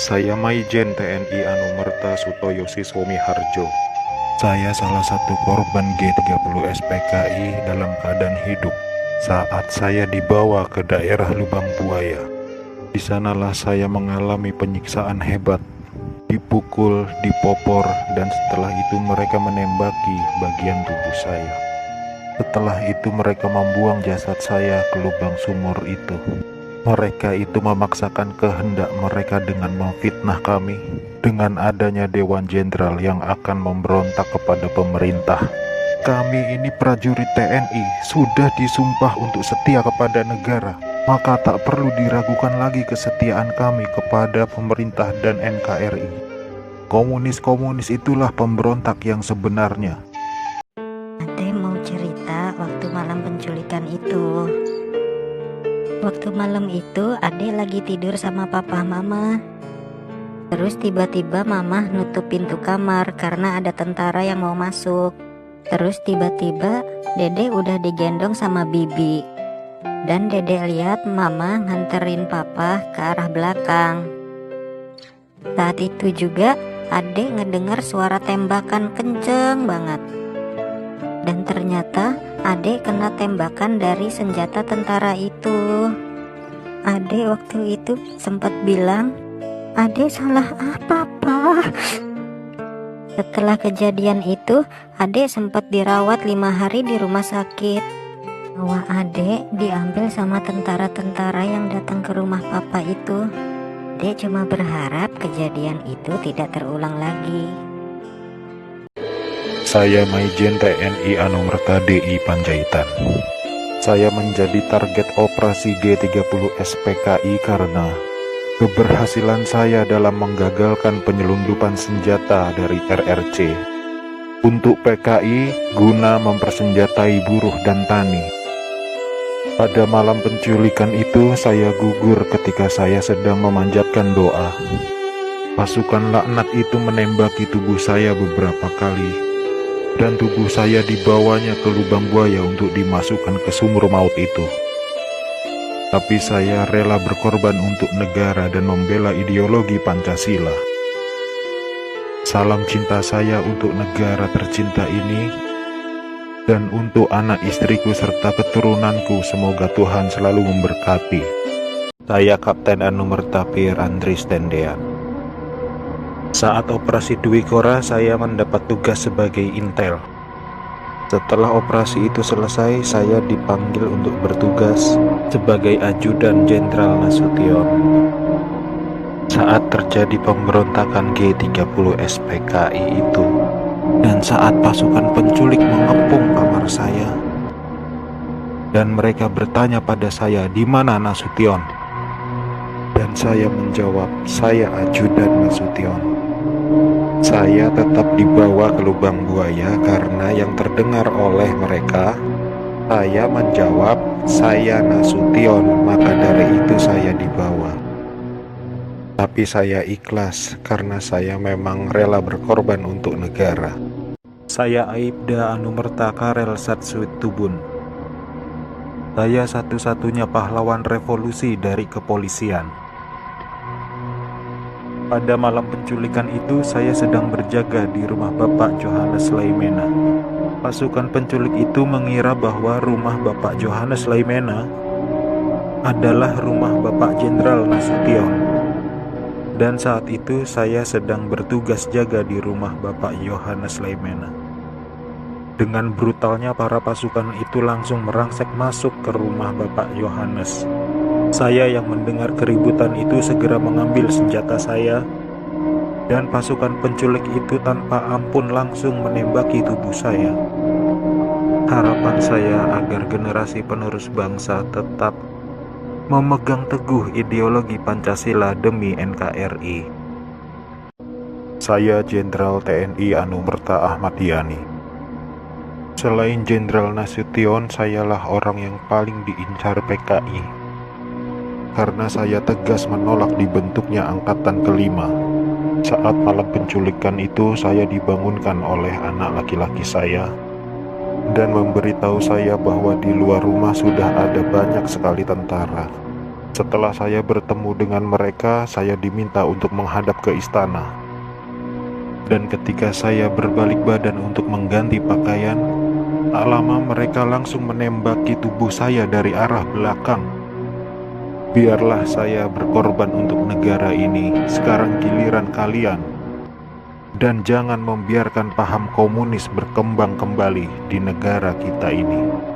Saya Maijen TNI Anumerta Sutoyo Siswomi Harjo. Saya salah satu korban G30 SPKI dalam keadaan hidup saat saya dibawa ke daerah Lubang Buaya. Di sanalah saya mengalami penyiksaan hebat, dipukul, dipopor, dan setelah itu mereka menembaki bagian tubuh saya. Setelah itu mereka membuang jasad saya ke lubang sumur itu. Mereka itu memaksakan kehendak mereka dengan memfitnah kami dengan adanya Dewan Jenderal yang akan memberontak kepada pemerintah. Kami ini prajurit TNI, sudah disumpah untuk setia kepada negara, maka tak perlu diragukan lagi kesetiaan kami kepada pemerintah dan NKRI. Komunis-komunis itulah pemberontak yang sebenarnya. Ade mau cerita waktu malam penculikan itu. Waktu malam itu Ade lagi tidur sama papa mama. Terus tiba-tiba mama nutup pintu kamar karena ada tentara yang mau masuk. Terus tiba-tiba Dede udah digendong sama bibi. Dan Dede lihat mama nganterin papa ke arah belakang. Saat itu juga Ade ngedengar suara tembakan kenceng banget. Dan ternyata Ade kena tembakan dari senjata tentara itu. Ade waktu itu sempat bilang, "Ade salah apa, Pak?" Setelah kejadian itu, Ade sempat dirawat 5 hari di rumah sakit. Bahwa Ade diambil sama tentara-tentara yang datang ke rumah papa itu. Ade cuma berharap kejadian itu tidak terulang lagi. Saya Maijen TNI Anumerta DI Panjaitan. Saya menjadi target operasi G30 SPKI karena keberhasilan saya dalam menggagalkan penyelundupan senjata dari RRC untuk PKI guna mempersenjatai buruh dan tani. Pada malam penculikan itu saya gugur ketika saya sedang memanjatkan doa. Pasukan laknat itu menembaki tubuh saya beberapa kali, dan tubuh saya dibawanya ke lubang buaya untuk dimasukkan ke sumur maut itu. Tapi saya rela berkorban untuk negara dan membela ideologi Pancasila. Salam cinta saya untuk negara tercinta ini, dan untuk anak istriku serta keturunanku, semoga Tuhan selalu memberkati. Saya Kapten Anumerta P. Andris Tendean. Saat operasi Dwi Kora, saya mendapat tugas sebagai intel. Setelah operasi itu selesai, saya dipanggil untuk bertugas sebagai ajudan Jenderal Nasution. Saat terjadi pemberontakan G30 SPKI itu, dan saat pasukan penculik mengepung kamar saya, dan mereka bertanya pada saya, "Di mana Nasution?" Dan saya menjawab, "Saya ajudan Nasution." Saya tetap dibawa ke lubang buaya karena yang terdengar oleh mereka, saya menjawab, "Saya Nasution," maka dari itu saya dibawa. Tapi saya ikhlas karena saya memang rela berkorban untuk negara. Saya Aibda Anumerta Karel Satsuit Tubun. Saya satu-satunya pahlawan revolusi dari kepolisian. Pada malam penculikan itu, saya sedang berjaga di rumah Bapak Johannes Laimena. Pasukan penculik itu mengira bahwa rumah Bapak Johannes Laimena adalah rumah Bapak Jenderal Nasution. Dan saat itu saya sedang bertugas jaga di rumah Bapak Johannes Laimena. Dengan brutalnya para pasukan itu langsung merangsek masuk ke rumah Bapak Johannes. Saya yang mendengar keributan itu segera mengambil senjata saya, dan pasukan penculik itu tanpa ampun langsung menembaki tubuh saya. Harapan saya agar generasi penerus bangsa tetap memegang teguh ideologi Pancasila demi NKRI. Saya Jenderal TNI Anumerta Ahmad Yani. Selain Jenderal Nasution, sayalah orang yang paling diincar PKI. Karena saya tegas menolak dibentuknya Angkatan Kelima. Saat malam penculikan itu, saya dibangunkan oleh anak laki-laki saya dan memberitahu saya bahwa di luar rumah sudah ada banyak sekali tentara. Setelah saya bertemu dengan mereka, saya diminta untuk menghadap ke istana. Dan ketika saya berbalik badan untuk mengganti pakaian, tak lama mereka langsung menembaki tubuh saya dari arah belakang. Biarlah saya berkorban untuk negara ini, sekarang giliran kalian. Dan jangan membiarkan paham komunis berkembang kembali di negara kita ini.